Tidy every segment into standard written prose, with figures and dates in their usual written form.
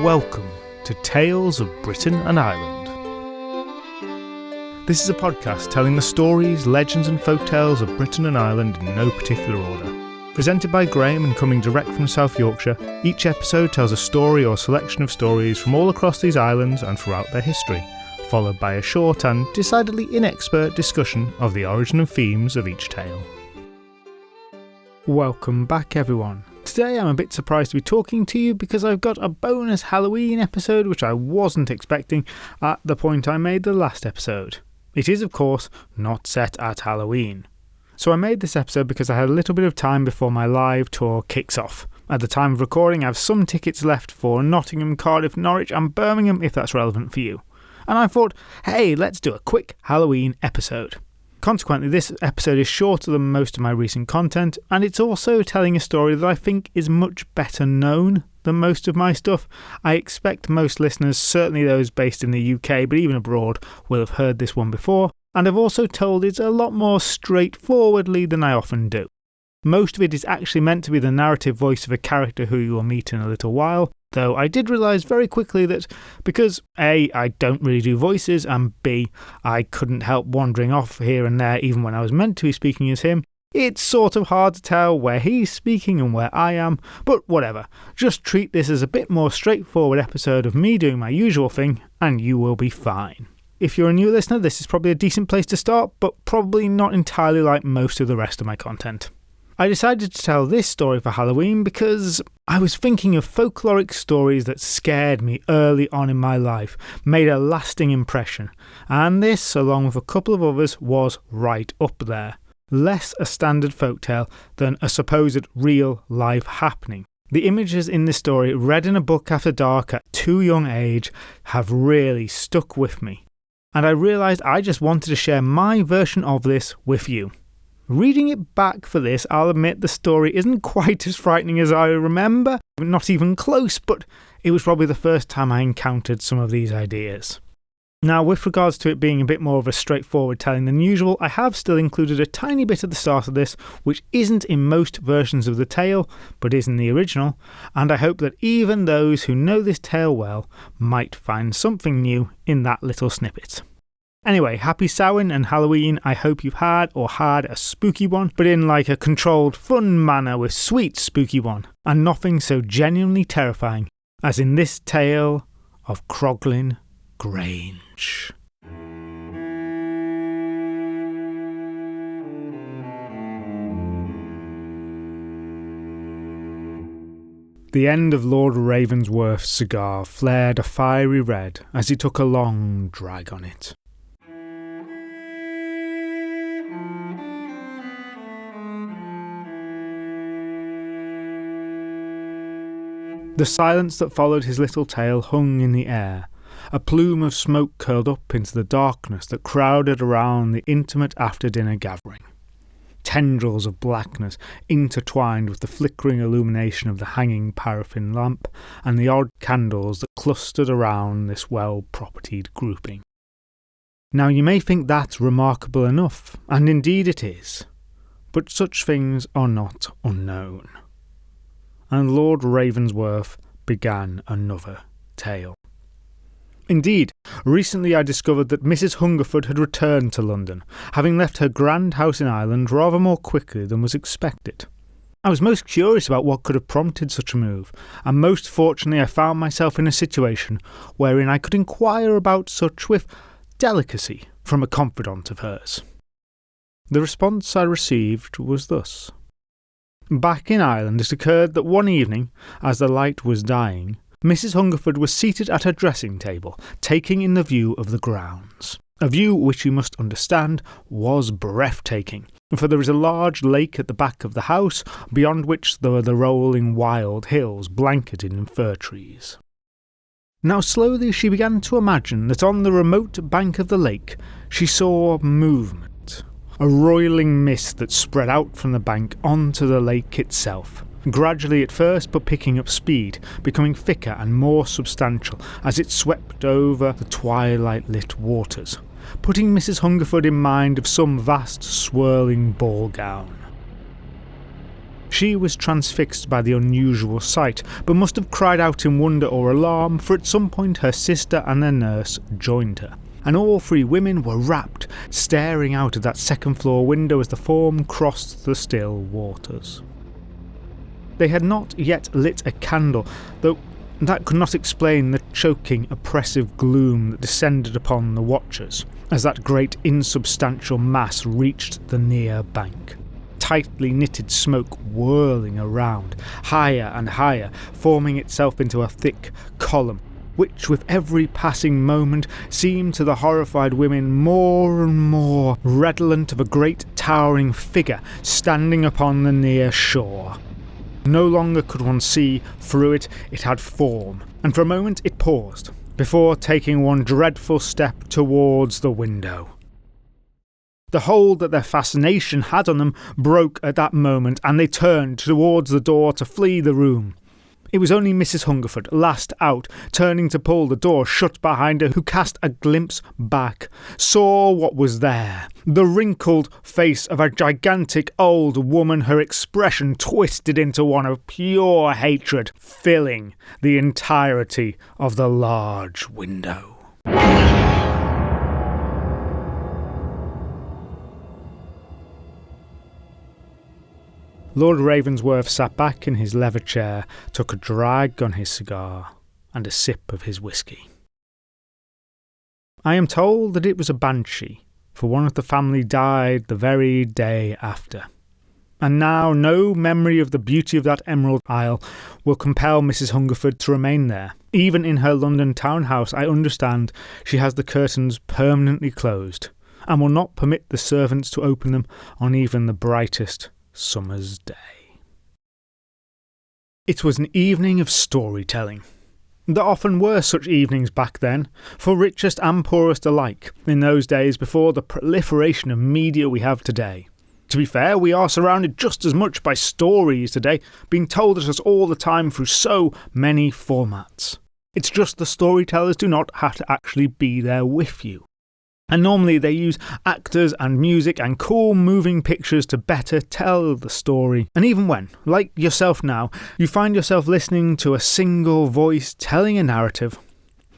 Welcome to Tales of Britain and Ireland. This is a podcast telling the stories, legends and folktales of Britain and Ireland in no particular order. Presented by Graham and coming direct from South Yorkshire, each episode tells a story or selection of stories from all across these islands and throughout their history, followed by a short and decidedly inexpert discussion of the origin and themes of each tale. Welcome back everyone. Today I'm a bit surprised to be talking to you because I've got a bonus Halloween episode which I wasn't expecting at the point I made the last episode. It is of course not set at Halloween. So I made this episode because I had a little bit of time before my live tour kicks off. At the time of recording I have some tickets left for Nottingham, Cardiff, Norwich and Birmingham if that's relevant for you. And I thought, hey, let's do a quick Halloween episode. Consequently, this episode is shorter than most of my recent content, and it's also telling a story that I think is much better known than most of my stuff. I expect most listeners, certainly those based in the UK, but even abroad, will have heard this one before, and I've also told it a lot more straightforwardly than I often do. Most of it is actually meant to be the narrative voice of a character who you will meet in a little while, though I did realise very quickly that because A, I don't really do voices, and B, I couldn't help wandering off here and there even when I was meant to be speaking as him, it's sort of hard to tell where he's speaking and where I am, but whatever. Just treat this as a bit more straightforward episode of me doing my usual thing, and you will be fine. If you're a new listener, this is probably a decent place to start, but probably not entirely like most of the rest of my content. I decided to tell this story for Halloween because I was thinking of folkloric stories that scared me early on in my life, made a lasting impression, and this, along with a couple of others, was right up there. Less a standard folktale than a supposed real life happening. The images in this story, read in a book after dark at too young age, have really stuck with me. And I realised I just wanted to share my version of this with you. Reading it back for this, I'll admit the story isn't quite as frightening as I remember, not even close, but it was probably the first time I encountered some of these ideas. Now, with regards to it being a bit more of a straightforward telling than usual, I have still included a tiny bit at the start of this, which isn't in most versions of the tale, but is in the original, and I hope that even those who know this tale well might find something new in that little snippet. Anyway, happy Samhain and Halloween. I hope you've had a spooky one, but in like a controlled, fun manner with sweet spooky one, and nothing so genuinely terrifying as in this tale of Croglin Grange. The end of Lord Ravensworth's cigar flared a fiery red as he took a long drag on it. The silence that followed his little tale hung in the air. A plume of smoke curled up into the darkness that crowded around the intimate after-dinner gathering. Tendrils of blackness intertwined with the flickering illumination of the hanging paraffin lamp and the odd candles that clustered around this well-propertied grouping. Now you may think that's remarkable enough, and indeed it is, but such things are not unknown. And Lord Ravensworth began another tale. Indeed, recently I discovered that Mrs. Hungerford had returned to London, having left her grand house in Ireland rather more quickly than was expected. I was most curious about what could have prompted such a move, and most fortunately I found myself in a situation wherein I could inquire about such with delicacy from a confidant of hers. The response I received was thus. Back in Ireland it occurred that one evening, as the light was dying, Mrs. Hungerford was seated at her dressing table, taking in the view of the grounds. A view which you must understand was breathtaking, for there is a large lake at the back of the house, beyond which there were the rolling wild hills blanketed in fir trees. Now slowly she began to imagine that on the remote bank of the lake she saw movement, a roiling mist that spread out from the bank onto the lake itself, gradually at first but picking up speed, becoming thicker and more substantial as it swept over the twilight-lit waters, putting Mrs. Hungerford in mind of some vast swirling ball gown. She was transfixed by the unusual sight, but must have cried out in wonder or alarm, for at some point her sister and their nurse joined her, and all three women were rapt, staring out of that second-floor window as the form crossed the still waters. They had not yet lit a candle, though that could not explain the choking, oppressive gloom that descended upon the watchers, as that great insubstantial mass reached the near bank. Tightly knitted smoke whirling around, higher and higher, forming itself into a thick column, which with every passing moment seemed to the horrified women more and more redolent of a great towering figure standing upon the near shore. No longer could one see through it, it had form, and for a moment it paused, before taking one dreadful step towards the window. The hold that their fascination had on them broke at that moment, and they turned towards the door to flee the room. It was only Mrs. Hungerford, last out, turning to pull the door shut behind her, who cast a glimpse back, saw what was there. The wrinkled face of a gigantic old woman, her expression twisted into one of pure hatred, filling the entirety of the large window. Lord Ravensworth sat back in his leather chair, took a drag on his cigar, and a sip of his whisky. I am told that it was a banshee, for one of the family died the very day after. And now no memory of the beauty of that Emerald Isle will compel Mrs. Hungerford to remain there. Even in her London townhouse, I understand she has the curtains permanently closed, and will not permit the servants to open them on even the brightest summer's day. It was an evening of storytelling. There often were such evenings back then, for richest and poorest alike, in those days before the proliferation of media we have today. To be fair, we are surrounded just as much by stories today, being told at us all the time through so many formats. It's just the storytellers do not have to actually be there with you. And normally they use actors and music and cool moving pictures to better tell the story. And even when, like yourself now, you find yourself listening to a single voice telling a narrative,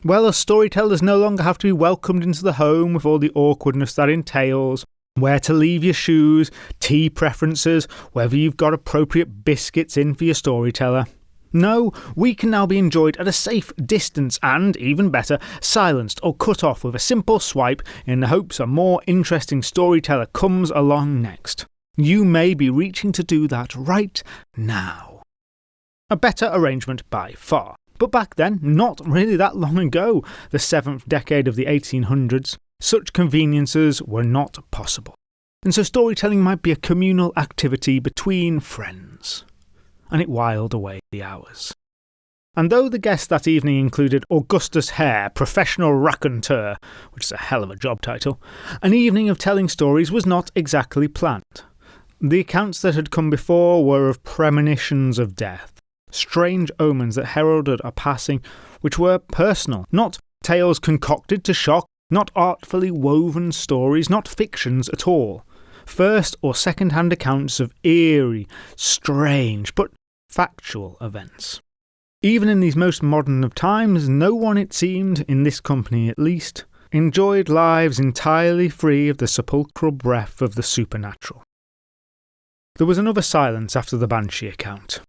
well, as storytellers no longer have to be welcomed into the home with all the awkwardness that entails, where to leave your shoes, tea preferences, whether you've got appropriate biscuits in for your storyteller. No, we can now be enjoyed at a safe distance and, even better, silenced or cut off with a simple swipe in the hopes a more interesting storyteller comes along next. You may be reaching to do that right now. A better arrangement by far. But back then, not really that long ago, the 7th decade of the 1800s, such conveniences were not possible. And so storytelling might be a communal activity between friends. And it whiled away the hours. And though the guests that evening included Augustus Hare, professional raconteur, which is a hell of a job title, an evening of telling stories was not exactly planned. The accounts that had come before were of premonitions of death, strange omens that heralded a passing which were personal, not tales concocted to shock, not artfully woven stories, not fictions at all. First or second-hand accounts of eerie, strange, but factual events. Even in these most modern of times, no one, it seemed, in this company at least, enjoyed lives entirely free of the sepulchral breath of the supernatural. There was another silence after the banshee account.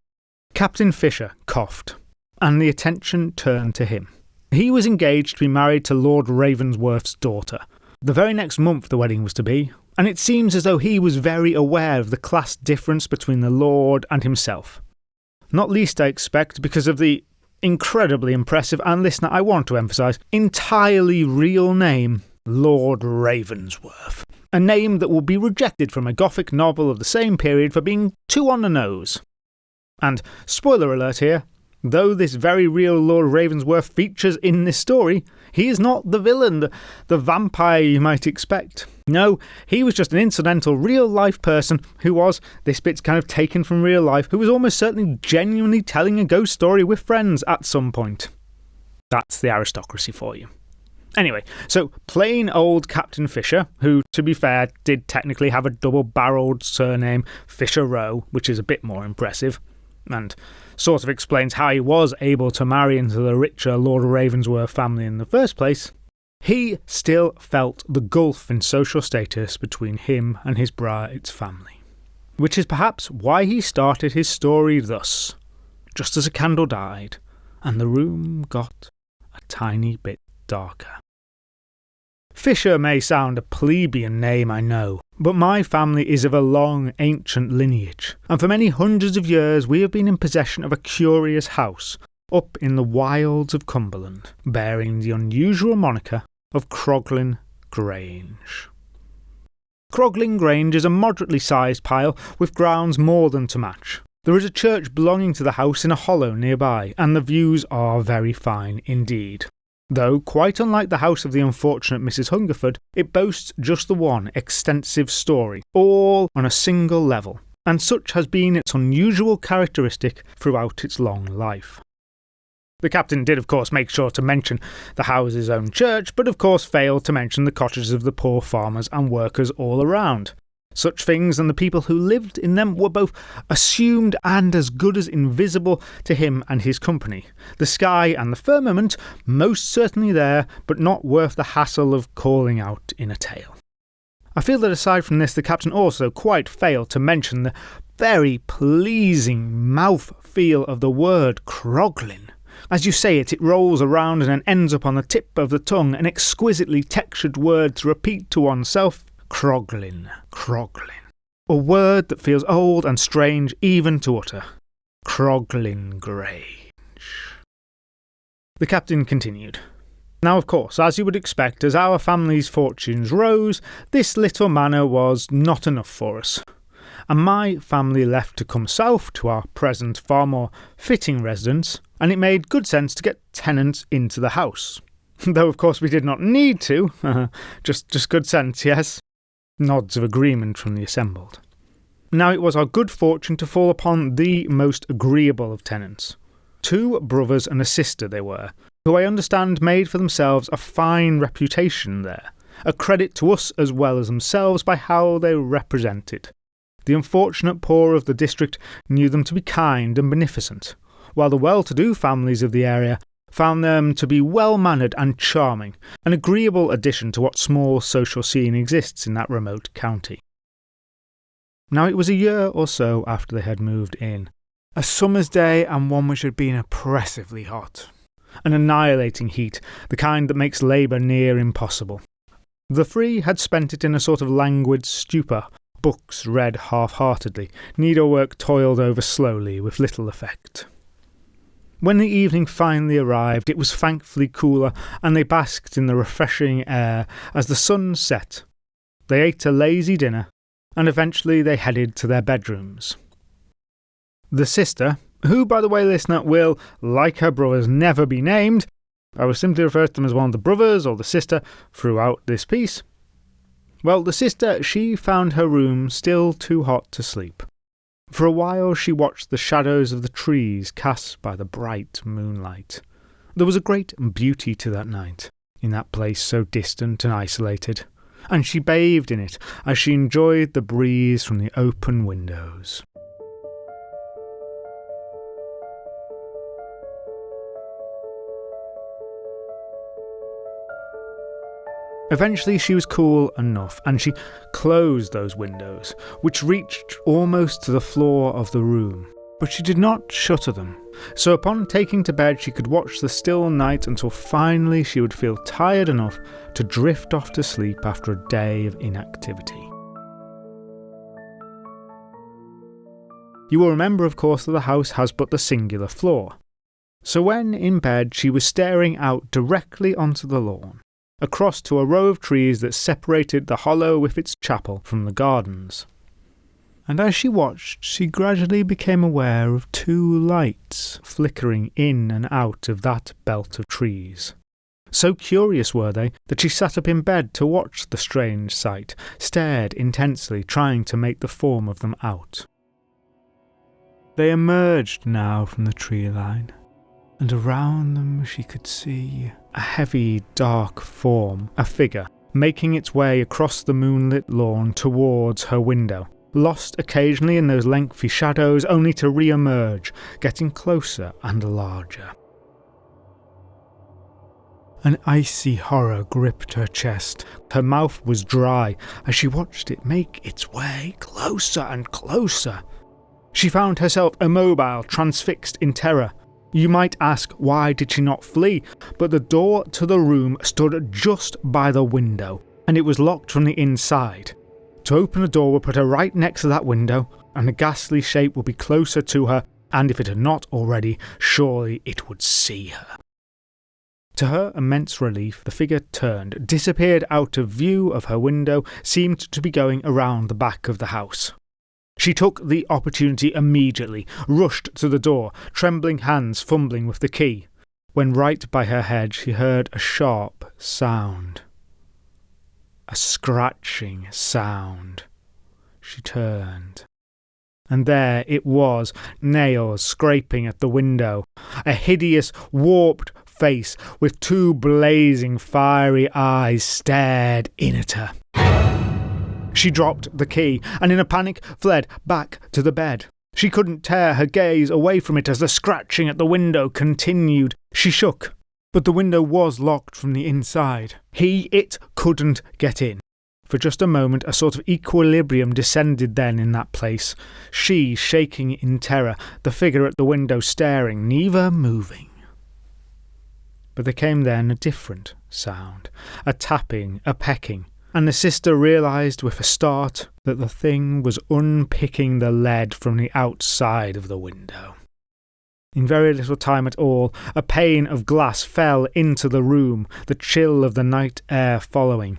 Captain Fisher coughed, and the attention turned to him. He was engaged to be married to Lord Ravensworth's daughter. The very next month the wedding was to be, and it seems as though he was very aware of the class difference between the Lord and himself. Not least, I expect, because of the incredibly impressive, and listener, I want to emphasise, entirely real name, Lord Ravensworth. A name that will be rejected from a gothic novel of the same period for being too on the nose. And, spoiler alert here, though this very real Lord Ravensworth features in this story, he is not the villain, the vampire you might expect. No, he was just an incidental real-life person who was, this bit's kind of taken from real life, who was almost certainly genuinely telling a ghost story with friends at some point. That's the aristocracy for you. Anyway, so plain old Captain Fisher, who, to be fair, did technically have a double-barrelled surname, Fisher Rowe, which is a bit more impressive, and sort of explains how he was able to marry into the richer Lord of Ravensworth family in the first place, he still felt the gulf in social status between him and his bride's family. Which is perhaps why he started his story thus: just as a candle died, and the room got a tiny bit darker. Fisher may sound a plebeian name, I know, but my family is of a long, ancient lineage, and for many hundreds of years we have been in possession of a curious house up in the wilds of Cumberland, bearing the unusual moniker of Croglin Grange. Croglin Grange is a moderately sized pile with grounds more than to match. There is a church belonging to the house in a hollow nearby, and the views are very fine indeed. Though, quite unlike the house of the unfortunate Mrs. Hungerford, it boasts just the one extensive storey, all on a single level, and such has been its unusual characteristic throughout its long life. The captain did of course make sure to mention the house's own church, but of course failed to mention the cottages of the poor farmers and workers all around. Such things and the people who lived in them were both assumed and as good as invisible to him and his company. The sky and the firmament most certainly there, but not worth the hassle of calling out in a tale. I feel that aside from this, the captain also quite failed to mention the very pleasing mouth-feel of the word Croglin. As you say it, it rolls around and then ends up on the tip of the tongue, an exquisitely textured word to repeat to oneself. Croglin, Croglin. A word that feels old and strange even to utter. Croglin Grange. The captain continued. Now, of course, as you would expect, as our family's fortunes rose, this little manor was not enough for us, and my family left to come south to our present far more fitting residence, and it made good sense to get tenants into the house. Though, of course, we did not need to. just good sense, yes. Nods of agreement from the assembled. Now it was our good fortune to fall upon the most agreeable of tenants. 2 brothers and a sister they were, who I understand made for themselves a fine reputation there, a credit to us as well as themselves by how they represented. The unfortunate poor of the district knew them to be kind and beneficent, while the well-to-do families of the area found them to be well-mannered and charming, an agreeable addition to what small social scene exists in that remote county. Now it was a year or so after they had moved in, a summer's day and one which had been oppressively hot, an annihilating heat, the kind that makes labour near impossible. The 3 had spent it in a sort of languid stupor, books read half-heartedly, needlework toiled over slowly with little effect. When the evening finally arrived, it was thankfully cooler, and they basked in the refreshing air as the sun set. They ate a lazy dinner, and eventually they headed to their bedrooms. The sister, who, by the way, listener, will, like her brothers, never be named, I will simply refer to them as one of the brothers or the sister throughout this piece. Well, the sister, she found her room still too hot to sleep. For a while she watched the shadows of the trees cast by the bright moonlight. There was a great beauty to that night, in that place so distant and isolated, and she bathed in it as she enjoyed the breeze from the open windows. Eventually she was cool enough, and she closed those windows, which reached almost to the floor of the room. But she did not shutter them, so upon taking to bed she could watch the still night until finally she would feel tired enough to drift off to sleep after a day of inactivity. You will remember, of course, that the house has but the singular floor. So when in bed she was staring out directly onto the lawn, across to a row of trees that separated the hollow with its chapel from the gardens. And as she watched, she gradually became aware of 2 lights flickering in and out of that belt of trees. So curious were they that she sat up in bed to watch the strange sight, stared intensely, trying to make the form of them out. They emerged now from the tree line, and around them she could see a heavy, dark form, a figure, making its way across the moonlit lawn towards her window, lost occasionally in those lengthy shadows only to re-emerge, getting closer and larger. An icy horror gripped her chest. Her mouth was dry as she watched it make its way closer and closer. She found herself immobile, transfixed in terror. You might ask, why did she not flee? But the door to the room stood just by the window, and it was locked from the inside. To open the door would put her right next to that window, and the ghastly shape would be closer to her, and if it had not already, surely it would see her. To her immense relief, the figure turned, disappeared out of view of her window, seemed to be going around the back of the house. She took the opportunity immediately, rushed to the door, trembling hands fumbling with the key, when right by her head she heard a sharp sound. A scratching sound. She turned. And there it was, nails scraping at the window, a hideous, warped face with two blazing, fiery eyes stared in at her. She dropped the key and in a panic fled back to the bed. She couldn't tear her gaze away from it as the scratching at the window continued. She shook, but the window was locked from the inside. It couldn't get in. For just a moment a sort of equilibrium descended then in that place. She shaking in terror, the figure at the window staring, neither moving. But there came then a different sound, a tapping, a pecking, and the sister realised with a start that the thing was unpicking the lead from the outside of the window. In very little time at all, a pane of glass fell into the room, the chill of the night air following.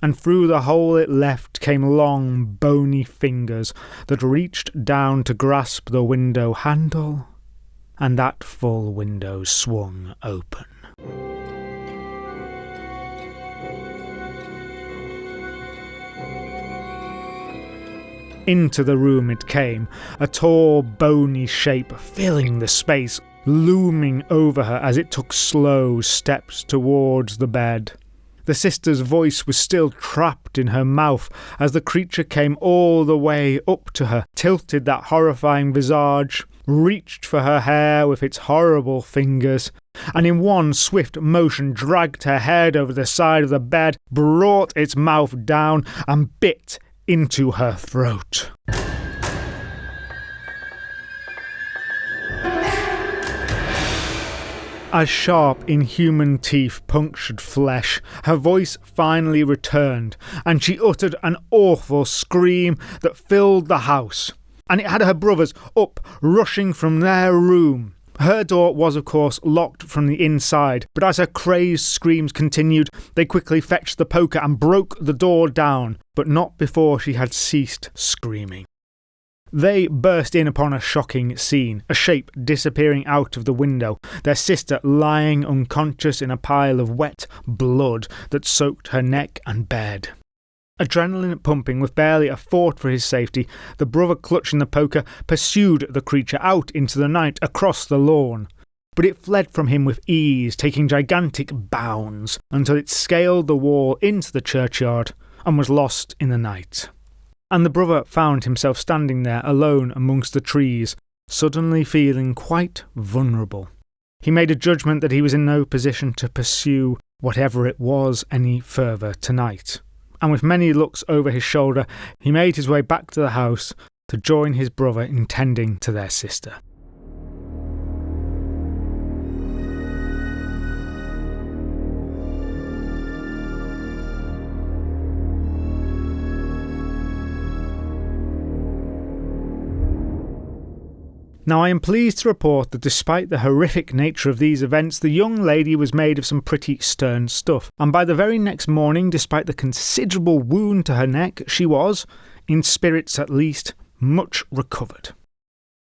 And through the hole it left came long, bony fingers that reached down to grasp the window handle, and that full window swung open. Into the room it came, a tall, bony shape filling the space, looming over her as it took slow steps towards the bed. The sister's voice was still trapped in her mouth as the creature came all the way up to her, tilted that horrifying visage, reached for her hair with its horrible fingers, and in one swift motion dragged her head over the side of the bed, brought its mouth down, and bit into her throat. As sharp, inhuman teeth punctured flesh, her voice finally returned, and she uttered an awful scream that filled the house. And it had her brothers up, rushing from their room. Her door was, of course, locked from the inside, but as her crazed screams continued, they quickly fetched the poker and broke the door down, but not before she had ceased screaming. They burst in upon a shocking scene, a shape disappearing out of the window, their sister lying unconscious in a pile of wet blood that soaked her neck and bed. Adrenaline pumping with barely a thought for his safety, the brother clutching the poker pursued the creature out into the night across the lawn. But it fled from him with ease, taking gigantic bounds, until it scaled the wall into the churchyard and was lost in the night. And the brother found himself standing there alone amongst the trees, suddenly feeling quite vulnerable. He made a judgment that he was in no position to pursue whatever it was any further tonight. And with many looks over his shoulder, he made his way back to the house to join his brother in tending to their sister. Now I am pleased to report that despite the horrific nature of these events, the young lady was made of some pretty stern stuff, and by the very next morning, despite the considerable wound to her neck, she was, in spirits at least, much recovered.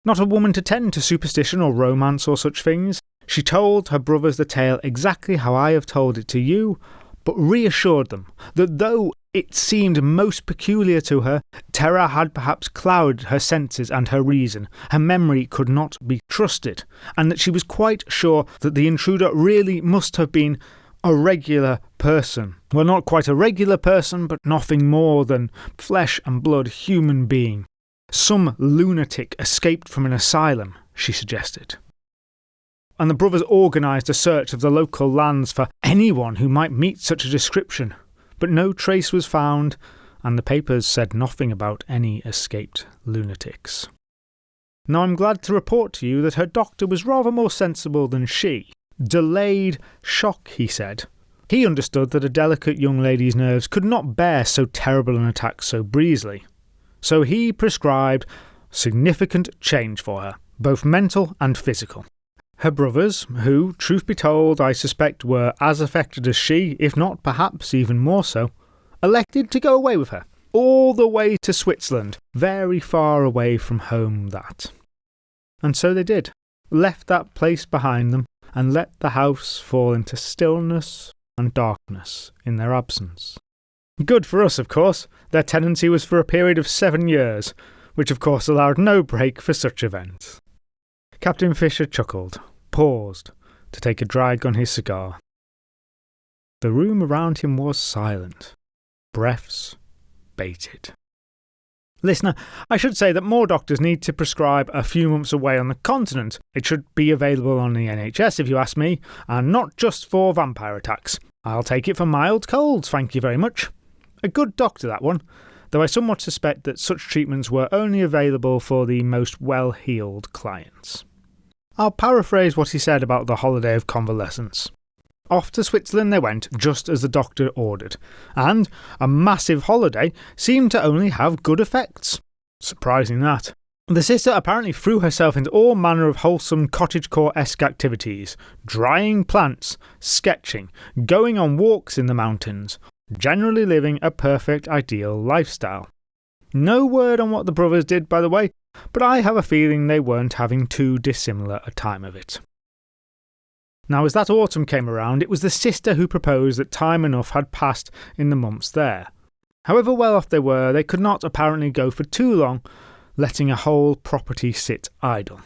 Not a woman to tend to superstition or romance or such things, she told her brothers the tale exactly how I have told it to you, but reassured them that though it seemed most peculiar to her, terror had perhaps clouded her senses and her reason. Her memory could not be trusted, and that she was quite sure that the intruder really must have been a regular person. Well, not quite a regular person, but nothing more than flesh and blood human being. Some lunatic escaped from an asylum, she suggested. And the brothers organised a search of the local lands for anyone who might meet such a description, but no trace was found, and the papers said nothing about any escaped lunatics. Now I'm glad to report to you that her doctor was rather more sensible than she. Delayed shock, he said. He understood that a delicate young lady's nerves could not bear so terrible an attack so breezily. So he prescribed significant change for her, both mental and physical. Her brothers, who, truth be told, I suspect were as affected as she, if not perhaps even more so, elected to go away with her, all the way to Switzerland, very far away from home that. And so they did, left that place behind them, and let the house fall into stillness and darkness in their absence. Good for us, of course. Their tenancy was for a period of 7 years, which of course allowed no break for such events. Captain Fisher chuckled, paused, to take a drag on his cigar. The room around him was silent, breaths bated. Listener, I should say that more doctors need to prescribe a few months away on the continent. It should be available on the NHS if you ask me, and not just for vampire attacks. I'll take it for mild colds, thank you very much. A good doctor, that one, though I somewhat suspect that such treatments were only available for the most well-heeled clients. I'll paraphrase what he said about the holiday of convalescence. Off to Switzerland they went, just as the doctor ordered, and a massive holiday seemed to only have good effects. Surprising that. The sister apparently threw herself into all manner of wholesome cottagecore-esque activities, drying plants, sketching, going on walks in the mountains, generally living a perfect ideal lifestyle. No word on what the brothers did, by the way, but I have a feeling they weren't having too dissimilar a time of it. Now, as that autumn came around, it was the sister who proposed that time enough had passed in the months there. However well off they were, they could not apparently go for too long, letting a whole property sit idle.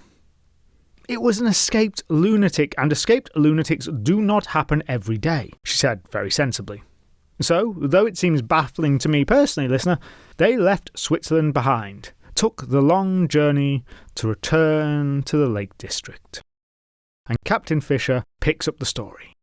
It was an escaped lunatic, and escaped lunatics do not happen every day, she said very sensibly. So, though it seems baffling to me personally, listener, they left Switzerland behind, took the long journey to return to the Lake District. And Captain Fisher picks up the story.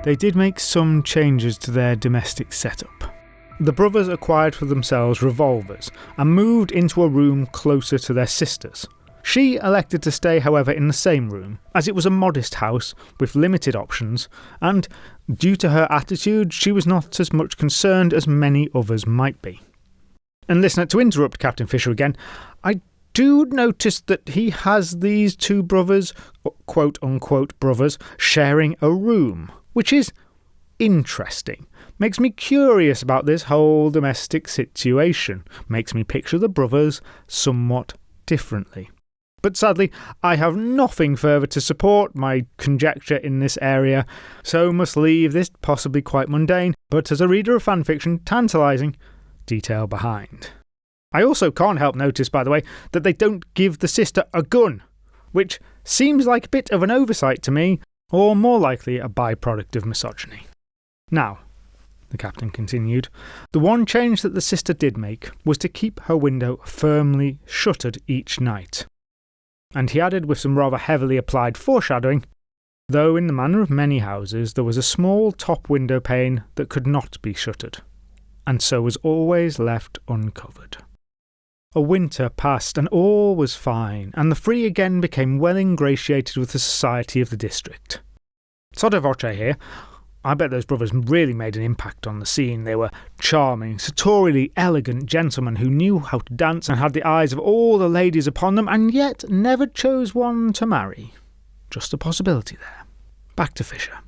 They did make some changes to their domestic setup. The brothers acquired for themselves revolvers and moved into a room closer to their sisters. She elected to stay, however, in the same room, as it was a modest house with limited options, and due to her attitude, she was not as much concerned as many others might be. And listener, to interrupt Captain Fisher again, I do notice that he has these two brothers, quote-unquote brothers, sharing a room, which is interesting. Makes me curious about this whole domestic situation. Makes me picture the brothers somewhat differently. But sadly, I have nothing further to support my conjecture in this area, so must leave this possibly quite mundane, but as a reader of fanfiction, tantalising detail behind. I also can't help notice, by the way, that they don't give the sister a gun, which seems like a bit of an oversight to me, or more likely a byproduct of misogyny. Now, the captain continued, the one change that the sister did make was to keep her window firmly shuttered each night. And he added with some rather heavily applied foreshadowing, though in the manner of many houses there was a small top window pane that could not be shuttered, and so was always left uncovered. A winter passed and all was fine, and the three again became well ingratiated with the society of the district. Sotto voce here, I bet those brothers really made an impact on the scene. They were charming, sartorially elegant gentlemen who knew how to dance and had the eyes of all the ladies upon them, and yet never chose one to marry. Just a possibility there. Back to Fisher.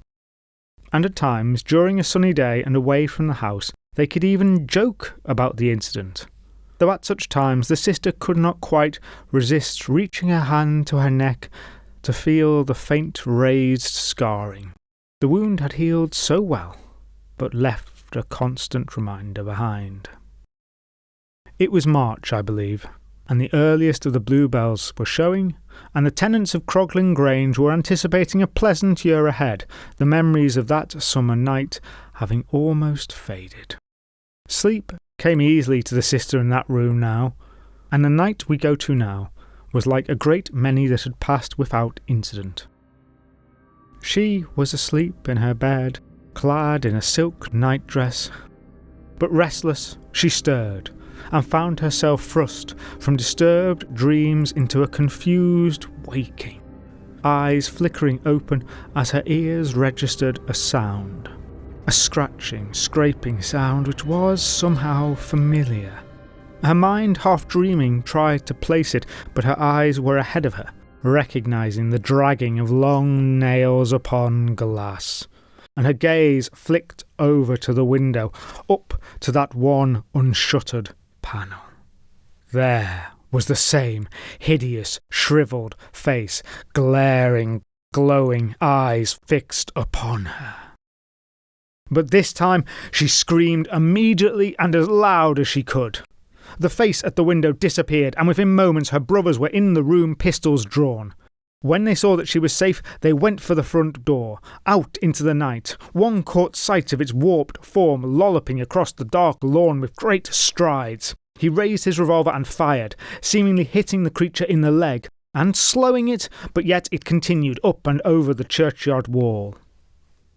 And at times, during a sunny day and away from the house, they could even joke about the incident. though at such times the sister could not quite resist reaching her hand to her neck to feel the faint raised scarring. The wound had healed so well, but left a constant reminder behind. It was March, I believe, and the earliest of the bluebells were showing, and the tenants of Croglin Grange were anticipating a pleasant year ahead, the memories of that summer night having almost faded. Sleep came easily to the sister in that room now, and the night we go to now was like a great many that had passed without incident. She was asleep in her bed, clad in a silk nightdress, but restless she stirred, and found herself thrust from disturbed dreams into a confused waking, eyes flickering open as her ears registered a sound, a scratching, scraping sound which was somehow familiar. Her mind, half dreaming, tried to place it, but her eyes were ahead of her, recognising the dragging of long nails upon glass, and her gaze flicked over to the window, up to that one unshuttered panel. There was the same hideous, shrivelled face, glaring, glowing eyes fixed upon her. But this time she screamed immediately and as loud as she could. The face at the window disappeared, and within moments her brothers were in the room, pistols drawn. When they saw that she was safe, they went for the front door, out into the night. One caught sight of its warped form lolloping across the dark lawn with great strides. He raised his revolver and fired, seemingly hitting the creature in the leg, and slowing it, but yet it continued up and over the churchyard wall.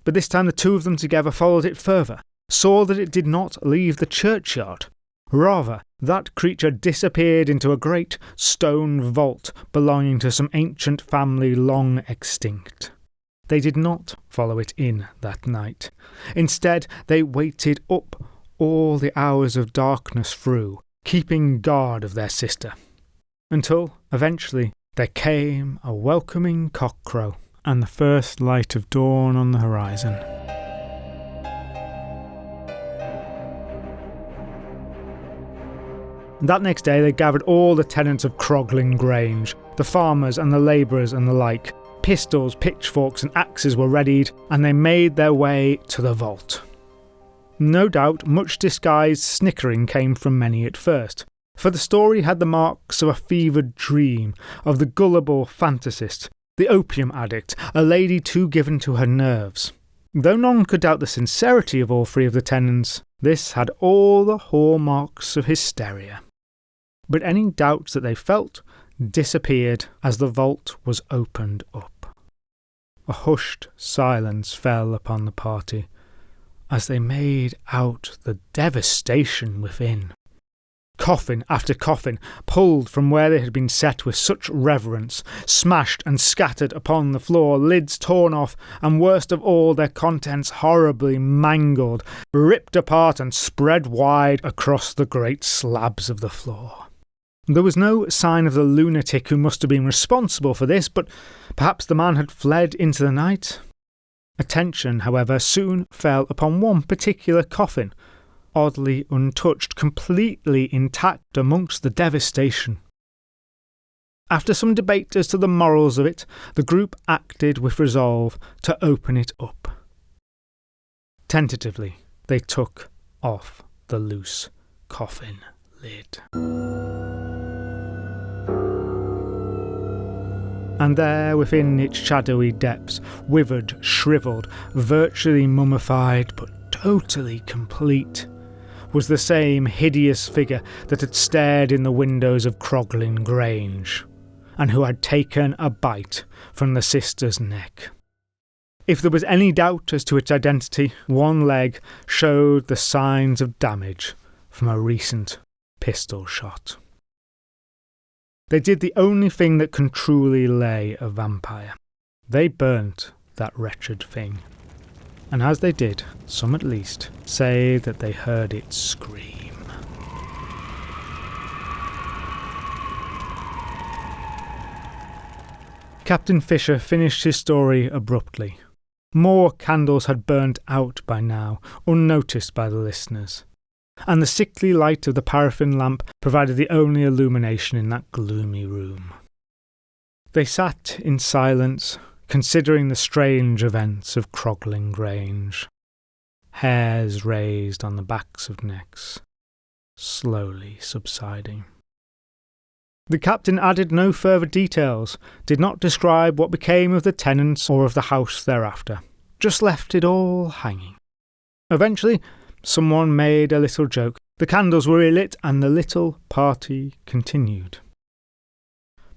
But this time the two of them together followed it further, saw that it did not leave the churchyard. Rather, that creature disappeared into a great stone vault belonging to some ancient family long extinct. They did not follow it in that night. Instead, they waited up all the hours of darkness through, keeping guard of their sister, until, eventually, there came a welcoming cockcrow and the first light of dawn on the horizon. That next day they gathered all the tenants of Croglin Grange, the farmers and the labourers and the like. Pistols, pitchforks and axes were readied, and they made their way to the vault. No doubt much disguised snickering came from many at first, for the story had the marks of a fevered dream, of the gullible fantasist, the opium addict, a lady too given to her nerves. Though none could doubt the sincerity of all three of the tenants, this had all the hallmarks of hysteria. But any doubts that they felt disappeared as the vault was opened up. A hushed silence fell upon the party as they made out the devastation within. Coffin after coffin, pulled from where they had been set with such reverence, smashed and scattered upon the floor, lids torn off, and worst of all, their contents horribly mangled, ripped apart and spread wide across the great slabs of the floor. There was no sign of the lunatic who must have been responsible for this, but perhaps the man had fled into the night. Attention, however, soon fell upon one particular coffin, oddly untouched, completely intact amongst the devastation. After some debate as to the morals of it, the group acted with resolve to open it up. Tentatively, they took off the loose coffin lid. And there, within its shadowy depths, withered, shrivelled, virtually mummified, but totally complete, was the same hideous figure that had stared in the windows of Croglin Grange, and who had taken a bite from the sister's neck. If there was any doubt as to its identity, one leg showed the signs of damage from a recent pistol shot. They did the only thing that can truly lay a vampire. They burnt that wretched thing. And as they did, some at least say that they heard it scream. Captain Fisher finished his story abruptly. More candles had burnt out by now, unnoticed by the listeners. and the sickly light of the paraffin lamp provided the only illumination in that gloomy room. They sat in silence, considering the strange events of Croglin Grange. Hairs raised on the backs of necks, slowly subsiding. The captain added no further details, did not describe what became of the tenants or of the house thereafter, just left it all hanging. Eventually, someone made a little joke. The candles were relit and the little party continued.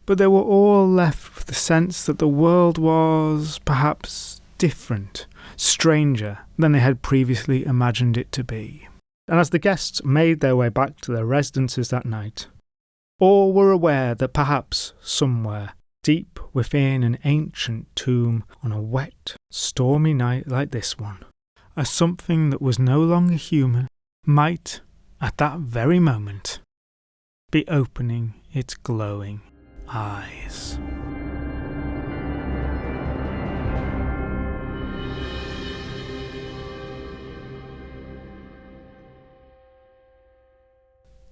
But they were all left with the sense that the world was, perhaps, different, stranger than they had previously imagined it to be. And as the guests made their way back to their residences that night, all were aware that perhaps somewhere, deep within an ancient tomb on a wet, stormy night like this one, a something that was no longer human might, at that very moment, be opening its glowing eyes.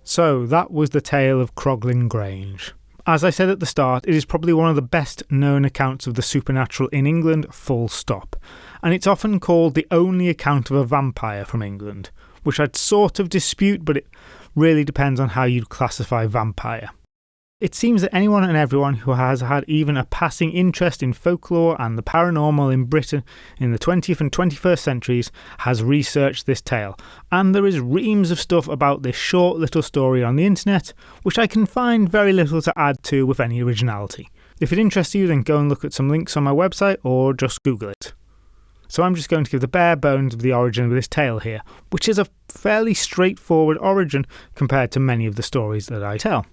So that was the tale of Croglin Grange. As I said at the start, it is probably one of the best known accounts of the supernatural in England, full stop. And it's often called the only account of a vampire from England, which I'd sort of dispute, but it really depends on how you'd classify vampire. It seems that anyone and everyone who has had even a passing interest in folklore and the paranormal in Britain in the 20th and 21st centuries has researched this tale, and there is reams of stuff about this short little story on the internet, which I can find very little to add to with any originality. If it interests you, then go and look at some links on my website or just Google it. So I'm just going to give the bare bones of the origin of this tale here, which is a fairly straightforward origin compared to many of the stories that I tell.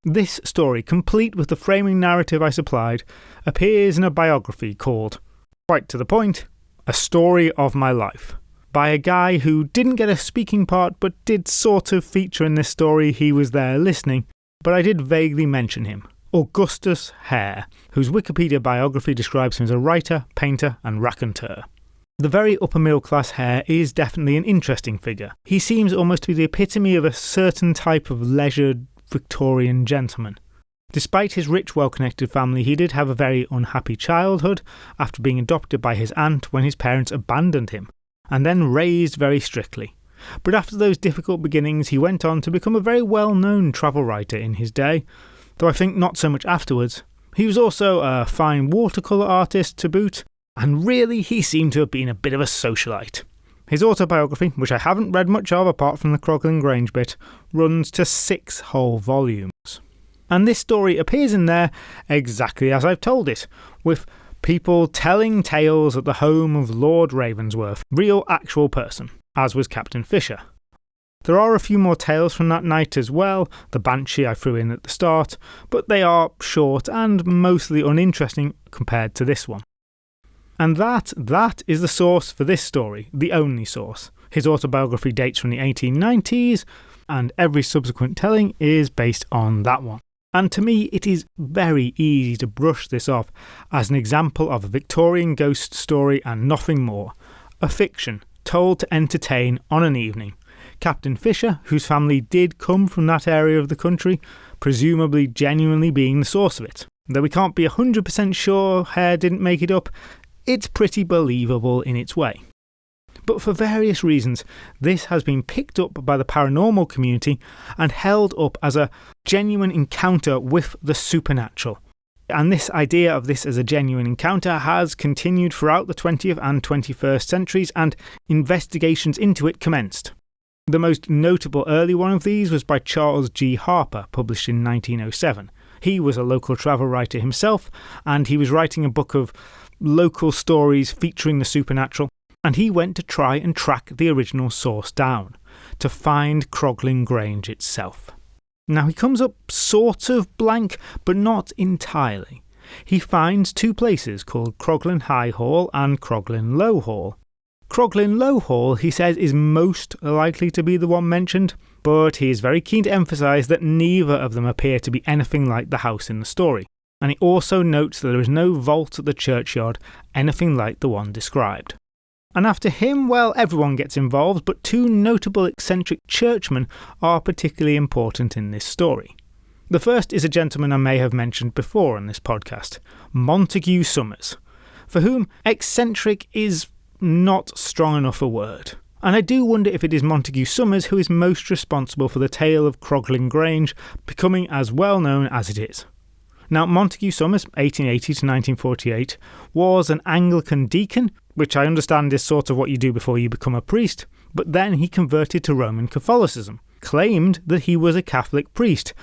This story, complete with the framing narrative I supplied, appears in a biography called, quite to the point, A Story of My Life, by a guy who didn't get a speaking part but did sort of feature in this story. He was there listening, but I did vaguely mention him. Augustus Hare, whose Wikipedia biography describes him as a writer, painter and raconteur. The very upper middle class Hare is definitely an interesting figure. He seems almost to be the epitome of a certain type of leisured Victorian gentleman. Despite his rich, well-connected family, he did have a very unhappy childhood after being adopted by his aunt when his parents abandoned him, and then raised very strictly. But after those difficult beginnings, he went on to become a very well-known travel writer in his day, though I think not so much afterwards. He was also a fine watercolour artist to boot, and really he seemed to have been a bit of a socialite. His autobiography, which I haven't read much of apart from the Croglin Grange bit, runs to 6 whole volumes. And this story appears in there exactly as I've told it, with people telling tales at the home of Lord Ravensworth, real actual person, as was Captain Fisher. There are a few more tales from that night as well, the Banshee I threw in at the start, but they are short and mostly uninteresting compared to this one. And that is the source for this story, the only source. His autobiography dates from the 1890s, and every subsequent telling is based on that one. And to me, it is very easy to brush this off as an example of a Victorian ghost story and nothing more. A fiction, told to entertain on an evening. Captain Fisher, whose family did come from that area of the country, presumably genuinely being the source of it. Though we can't be 100% sure Hare didn't make it up, it's pretty believable in its way. But for various reasons, this has been picked up by the paranormal community and held up as a genuine encounter with the supernatural. And this idea of this as a genuine encounter has continued throughout the 20th and 21st centuries, and investigations into it commenced. The most notable early one of these was by Charles G. Harper, published in 1907. He was a local travel writer himself, and he was writing a book of local stories featuring the supernatural, and he went to try and track the original source down, to find Croglin Grange itself. Now he comes up sort of blank, but not entirely. He finds 2 places called Croglin High Hall and Croglin Low Hall. Croglin Low Hall, he says, is most likely to be the one mentioned, but he is very keen to emphasise that neither of them appear to be anything like the house in the story. And he also notes that there is no vault at the churchyard anything like the one described. And after him, well, everyone gets involved, but two notable eccentric churchmen are particularly important in this story. The first is a gentleman I may have mentioned before on this podcast, Montague Summers, for whom eccentric is not strong enough a word. And I do wonder if it is Montague Summers who is most responsible for the tale of Croglin Grange becoming as well known as it is. Now, Montague Summers, 1880 to 1948, was an Anglican deacon, which I understand is sort of what you do before you become a priest, but then he converted to Roman Catholicism, claimed that he was a Catholic priest,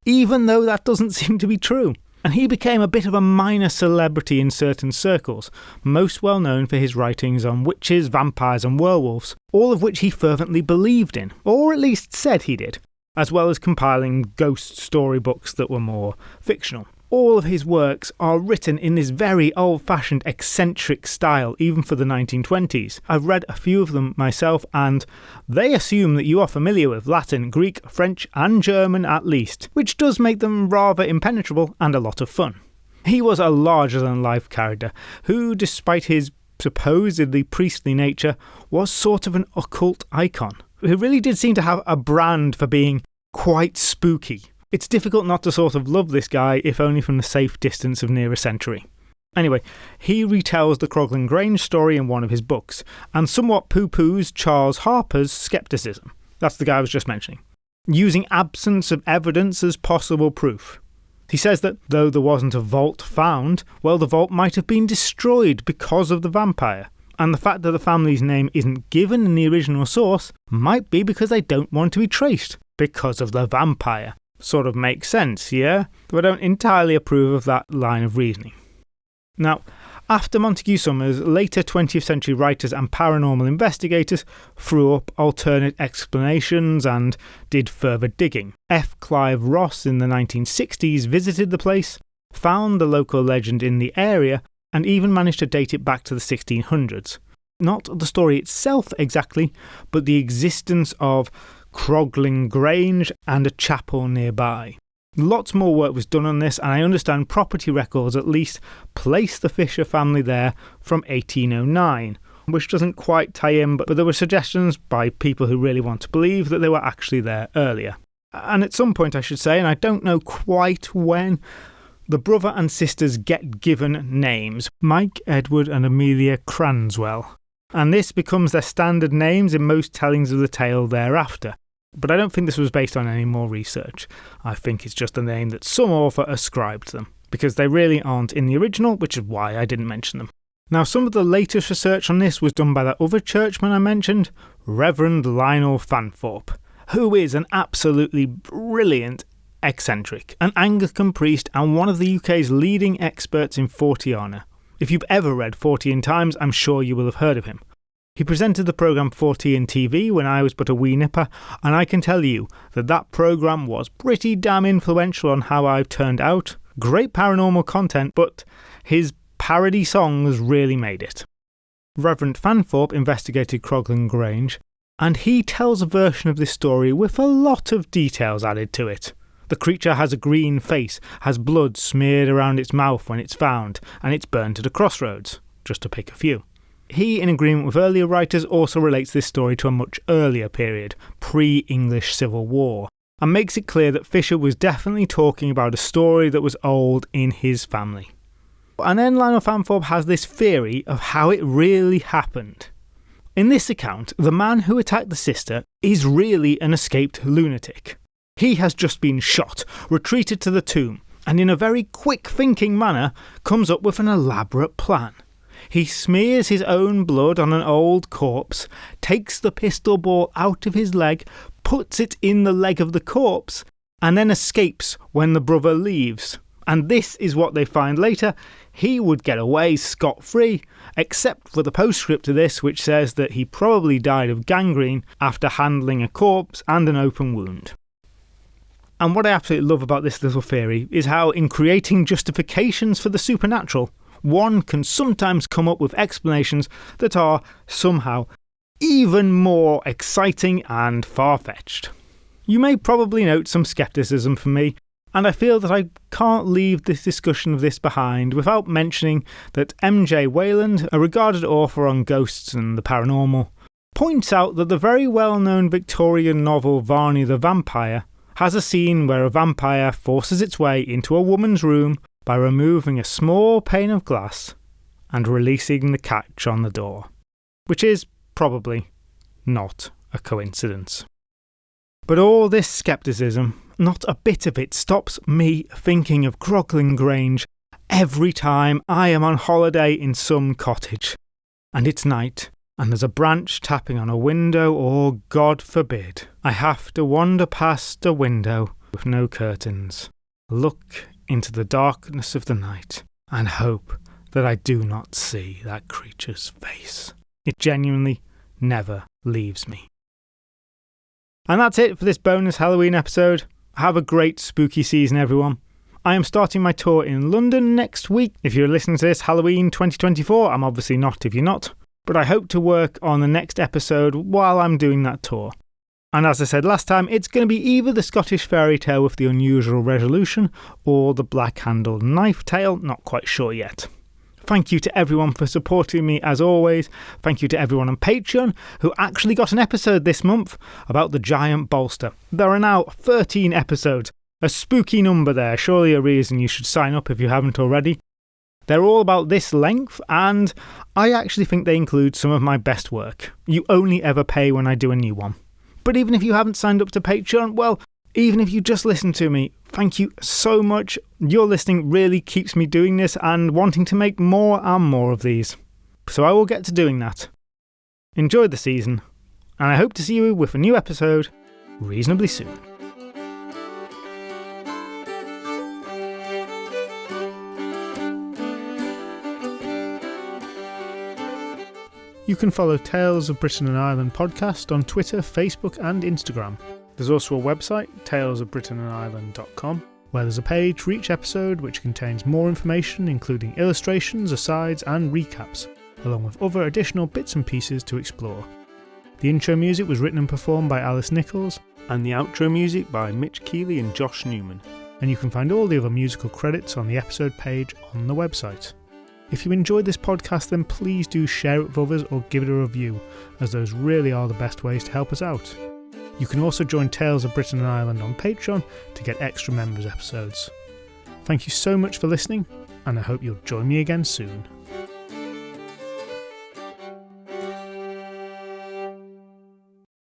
even though that doesn't seem to be true. And he became a bit of a minor celebrity in certain circles, most well known for his writings on witches, vampires and werewolves, all of which he fervently believed in, or at least said he did, as well as compiling ghost storybooks that were more fictional. All of his works are written in this very old-fashioned eccentric style, even for the 1920s. I've read a few of them myself, and they assume that you are familiar with Latin, Greek, French and German at least, which does make them rather impenetrable and a lot of fun. He was a larger-than-life character who, despite his supposedly priestly nature, was sort of an occult icon, who really did seem to have a brand for being quite spooky. It's difficult not to sort of love this guy, if only from the safe distance of near a century. Anyway, he retells the Croglin Grange story in one of his books, and somewhat poo-poos Charles Harper's scepticism. That's the guy I was just mentioning. Using absence of evidence as possible proof. He says that though there wasn't a vault found, well, the vault might have been destroyed because of the vampire. And the fact that the family's name isn't given in the original source might be because they don't want to be traced because of the vampire. Sort of makes sense, yeah? But I don't entirely approve of that line of reasoning. Now, after Montague Summers, later 20th century writers and paranormal investigators threw up alternate explanations and did further digging. F. Clive Ross in the 1960s visited the place, found the local legend in the area, and even managed to date it back to the 1600s. Not the story itself exactly, but the existence of Croglin Grange and a chapel nearby. Lots more work was done on this, and I understand property records at least place the Fisher family there from 1809, which doesn't quite tie in, but there were suggestions by people who really want to believe that they were actually there earlier. And at some point, I should say, and I don't know quite when, the brother and sisters get given names, Mike, Edward and Amelia Cranswell, and this becomes their standard names in most tellings of the tale thereafter. But I don't think this was based on any more research. I think it's just a name that some author ascribed to them, because they really aren't in the original, which is why I didn't mention them. Now, some of the latest research on this was done by that other churchman I mentioned, Reverend Lionel Fanthorpe, who is an absolutely brilliant eccentric, an Anglican priest and one of the UK's leading experts in Forteana. If you've ever read 14 Times, I'm sure you will have heard of him. He presented the programme 14 TV when I was but a wee nipper, and I can tell you that that programme was pretty damn influential on how I've turned out. Great paranormal content, but his parody songs really made it. Reverend Fanthorpe investigated Croglin Grange, and he tells a version of this story with a lot of details added to it. The creature has a green face, has blood smeared around its mouth when it's found, and it's burned at a crossroads, just to pick a few. He, in agreement with earlier writers, also relates this story to a much earlier period, pre-English Civil War, and makes it clear that Fisher was definitely talking about a story that was old in his family. And then Lionel Fanthorpe has this theory of how it really happened. In this account, the man who attacked the sister is really an escaped lunatic. He has just been shot, retreated to the tomb, and in a very quick-thinking manner comes up with an elaborate plan. He smears his own blood on an old corpse, takes the pistol ball out of his leg, puts it in the leg of the corpse, and then escapes when the brother leaves. And this is what they find later. He would get away scot-free, except for the postscript to this, which says that he probably died of gangrene after handling a corpse and an open wound. And what I absolutely love about this little theory is how, in creating justifications for the supernatural, one can sometimes come up with explanations that are somehow even more exciting and far-fetched. You may probably note some scepticism from me, And I feel that I can't leave this discussion of this behind without mentioning that M.J. Wayland, a regarded author on ghosts and the paranormal, points out that the very well-known Victorian novel Varney the Vampire has a scene where a vampire forces its way into a woman's room by removing a small pane of glass and releasing the catch on the door, which is probably not a coincidence. But all this scepticism, not a bit of it stops me thinking of Croglin Grange every time I am on holiday in some cottage, and it's night, and there's a branch tapping on a window, or, God forbid, I have to wander past a window with no curtains, look into the darkness of the night, and hope that I do not see that creature's face. It genuinely never leaves me. And that's it for this bonus Halloween episode. Have a great spooky season, everyone. I am starting my tour in London next week. If you're listening to this Halloween 2024, I'm obviously not if you're not, but I hope to work on the next episode while I'm doing that tour. And as I said last time, it's going to be either the Scottish fairy tale with the unusual resolution or the black-handled knife tale, not quite sure yet. Thank you to everyone for supporting me as always. Thank you to everyone on Patreon who actually got an episode this month about the giant bolster. There are now 13 episodes. A spooky number there, surely a reason you should sign up if you haven't already. They're all about this length, and I actually think they include some of my best work. You only ever pay when I do a new one. But even if you haven't signed up to Patreon, well, even if you just listen to me, thank you so much. Your listening really keeps me doing this and wanting to make more and more of these. So I will get to doing that. Enjoy the season, and I hope to see you with a new episode reasonably soon. You can follow Tales of Britain and Ireland podcast on Twitter, Facebook and Instagram. There's also a website, talesofbritainandireland.com, where there's a page for each episode which contains more information including illustrations, asides and recaps, along with other additional bits and pieces to explore. The intro music was written and performed by Alice Nichols, and the outro music by Mitch Keeley and Josh Newman. And you can find all the other musical credits on the episode page on the website. If you enjoyed this podcast, then please do share it with others or give it a review, as those really are the best ways to help us out. You can also join Tales of Britain and Ireland on Patreon to get extra members episodes. Thank you so much for listening, and I hope you'll join me again soon.